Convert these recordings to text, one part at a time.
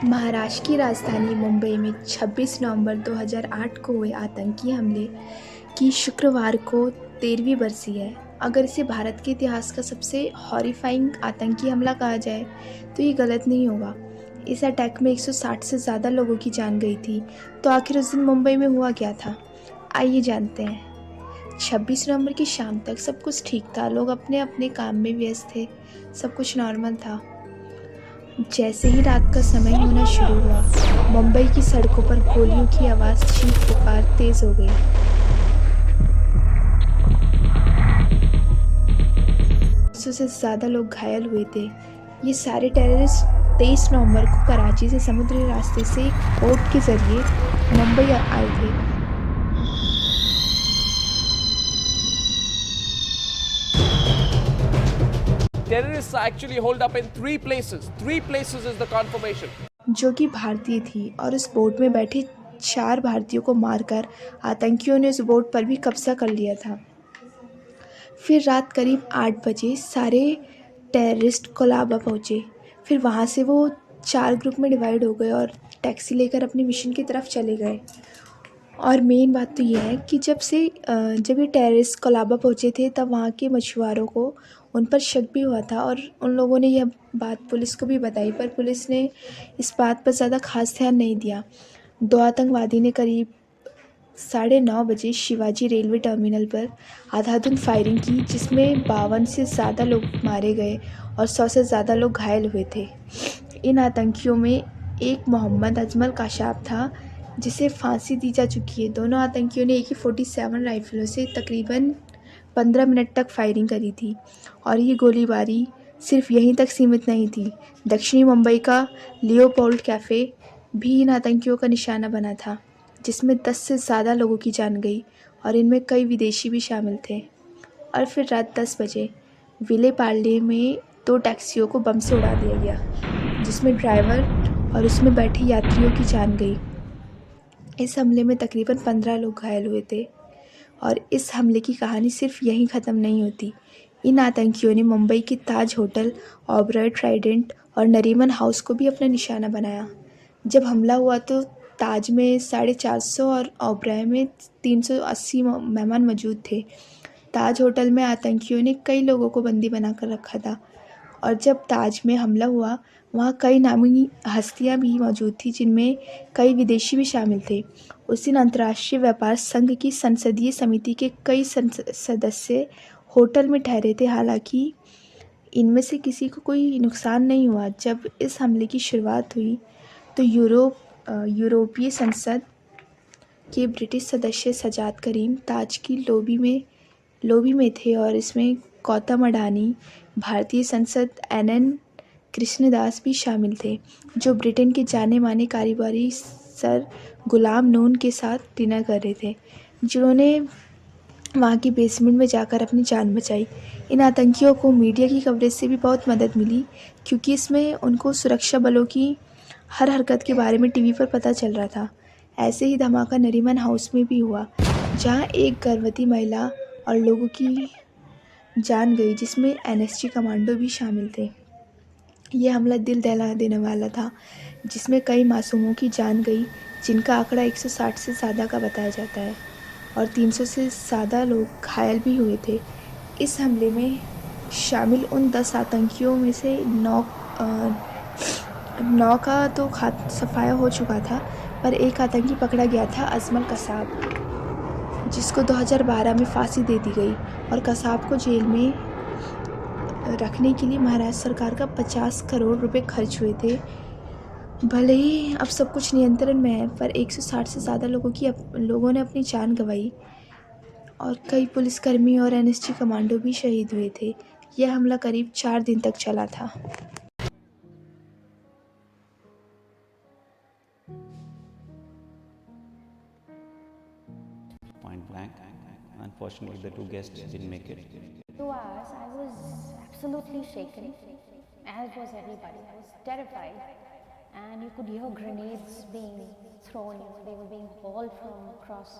महाराष्ट्र की राजधानी मुंबई में 26 नवंबर 2008 को हुए आतंकी हमले की शुक्रवार को 13वीं बरसी है। अगर इसे भारत के इतिहास का सबसे हॉरिफाइंग आतंकी हमला कहा जाए तो ये गलत नहीं होगा। इस अटैक में 160 से ज़्यादा लोगों की जान गई थी। तो आखिर उस दिन मुंबई में हुआ क्या था? आइए जानते हैं। 26 नवंबर की शाम तक सब कुछ ठीक था। लोग अपने अपने काम में व्यस्त थे। सब कुछ नॉर्मल था। जैसे ही रात का समय होना शुरू हुआ, मुंबई की सड़कों पर गोलियों की आवाज़, चीख पुकार तेज हो गई। 100 से ज़्यादा लोग घायल हुए थे। ये सारे टेररिस्ट 23 नवंबर को कराची से समुद्री रास्ते से एक बोट के जरिए मुंबई आए थे। Terrorists are actually holed up in three places. Three places is the confirmation. जो कि भारतीय थी, और उस बोट में बैठे 4 भारतीयों को मारकर आतंकियों ने उस बोट पर भी कब्जा कर लिया था। फिर रात करीब 8 बजे सारे टेररिस्ट कोलाबा पहुँचे। फिर वहाँ से वो 4 ग्रुप में डिवाइड हो गए और टैक्सी लेकर अपने मिशन की तरफ चले गए। और मेन बात तो ये है कि जब ये टेररिस्ट कोलाबा पहुँचे थे, तब वहाँ के मछुआरों को उन पर शक भी हुआ था, और उन लोगों ने यह बात पुलिस को भी बताई, पर पुलिस ने इस बात पर ज़्यादा खास ध्यान नहीं दिया। 2 आतंकवादी ने करीब 9:30 बजे शिवाजी रेलवे टर्मिनल पर अंधाधुंध फायरिंग की, जिसमें 52 से ज़्यादा लोग मारे गए और 100 से ज़्यादा लोग घायल हुए थे। इन आतंकियों में एक मोहम्मद अजमल काशाफ था, जिसे फांसी दी जा चुकी है। दोनों आतंकियों ने AK-47 राइफलों से तकरीबन 15 मिनट तक फायरिंग करी थी, और ये गोलीबारी सिर्फ यहीं तक सीमित नहीं थी। दक्षिणी मुंबई का लियोपोल्ड कैफ़े भी इन आतंकियों का निशाना बना था, जिसमें 10 से ज़्यादा लोगों की जान गई, और इनमें कई विदेशी भी शामिल थे। और फिर रात 10 बजे विले पार्ले में 2 टैक्सियों को बम से उड़ा दिया गया, जिसमें ड्राइवर और उसमें बैठे यात्रियों की जान गई। इस हमले में तकरीबन 15 लोग घायल हुए थे, और इस हमले की कहानी सिर्फ यहीं ख़त्म नहीं होती। इन आतंकियों ने मुंबई के ताज होटल, ओबरॉय ट्राइडेंट और नरीमन हाउस को भी अपना निशाना बनाया। जब हमला हुआ तो ताज में 450 और ओबरॉय में 380 मेहमान मौजूद थे। ताज होटल में आतंकियों ने कई लोगों को बंदी बनाकर रखा था, और जब ताज में हमला हुआ, वहाँ कई नामी हस्तियाँ भी मौजूद थीं, जिनमें कई विदेशी भी शामिल थे। उस दिन अंतर्राष्ट्रीय व्यापार संघ की संसदीय समिति के कई सदस्य होटल में ठहरे थे। हालांकि इनमें से किसी को कोई नुकसान नहीं हुआ। जब इस हमले की शुरुआत हुई तो यूरोपीय संसद के ब्रिटिश सदस्य सजाद करीम ताज की लॉबी में थे, और इसमें गौतम अडानी, भारतीय सांसद NN कृष्णदास भी शामिल थे, जो ब्रिटेन के जाने माने कारोबारी सर गुलाम नून के साथ डिनर कर रहे थे, जिन्होंने वहाँ की बेसमेंट में जाकर अपनी जान बचाई। इन आतंकियों को मीडिया की कवरेज से भी बहुत मदद मिली, क्योंकि इसमें उनको सुरक्षा बलों की हर हरकत के बारे में टीवी पर पता चल रहा था। ऐसे ही धमाका नरीमन हाउस में भी हुआ, जहाँ एक गर्भवती महिला और लोगों की जान गई, जिसमें NSG कमांडो भी शामिल थे। ये हमला दिल दहला देने वाला था, जिसमें कई मासूमों की जान गई, जिनका आंकड़ा 160 से ज़्यादा का बताया जाता है, और 300 से ज़्यादा लोग घायल भी हुए थे। इस हमले में शामिल उन 10 आतंकियों में से 9 का तो सफाया हो चुका था, पर एक आतंकी पकड़ा गया था, अजमल कसाब, जिसको 2012 में फांसी दे दी गई, और कसाब को जेल में रखने के लिए महाराष्ट्र सरकार का 50 करोड़ रुपए खर्च हुए थे। भले ही अब सब कुछ नियंत्रण में है, पर 160 से ज़्यादा लोगों ने अपनी जान गंवाई, और कई पुलिसकर्मी और NSG कमांडो भी शहीद हुए थे। यह हमला करीब 4 दिन तक चला था। Point blank. Unfortunately, the two guests didn't make it. 2 hours, I was absolutely shaken, as was everybody. I was terrified, and you could hear grenades being thrown. They were being hauled from across.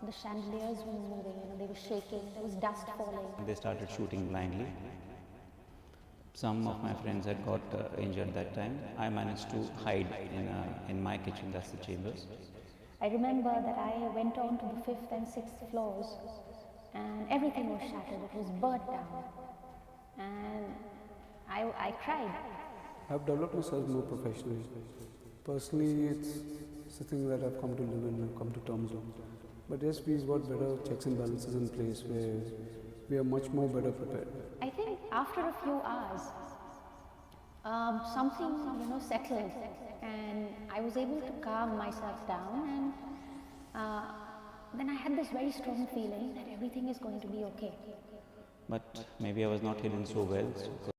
The chandeliers were moving. They were shaking. There was dust falling. They started shooting blindly. Some of my friends had got injured that time. I managed to hide in my kitchen, that's the chambers. I remember that I went on to the 5th and 6th floors and everything was shattered, it was burnt down. And I cried. I've developed myself more professionally. Personally, it's something that I've come to live in and come to terms with. But yes, we've got better checks and balances in place where we are much more better prepared. I think after a few hours, something settled, and I was able to calm myself down, and then I had this very strong feeling that everything is going to be okay. But maybe I was not hidden so well. So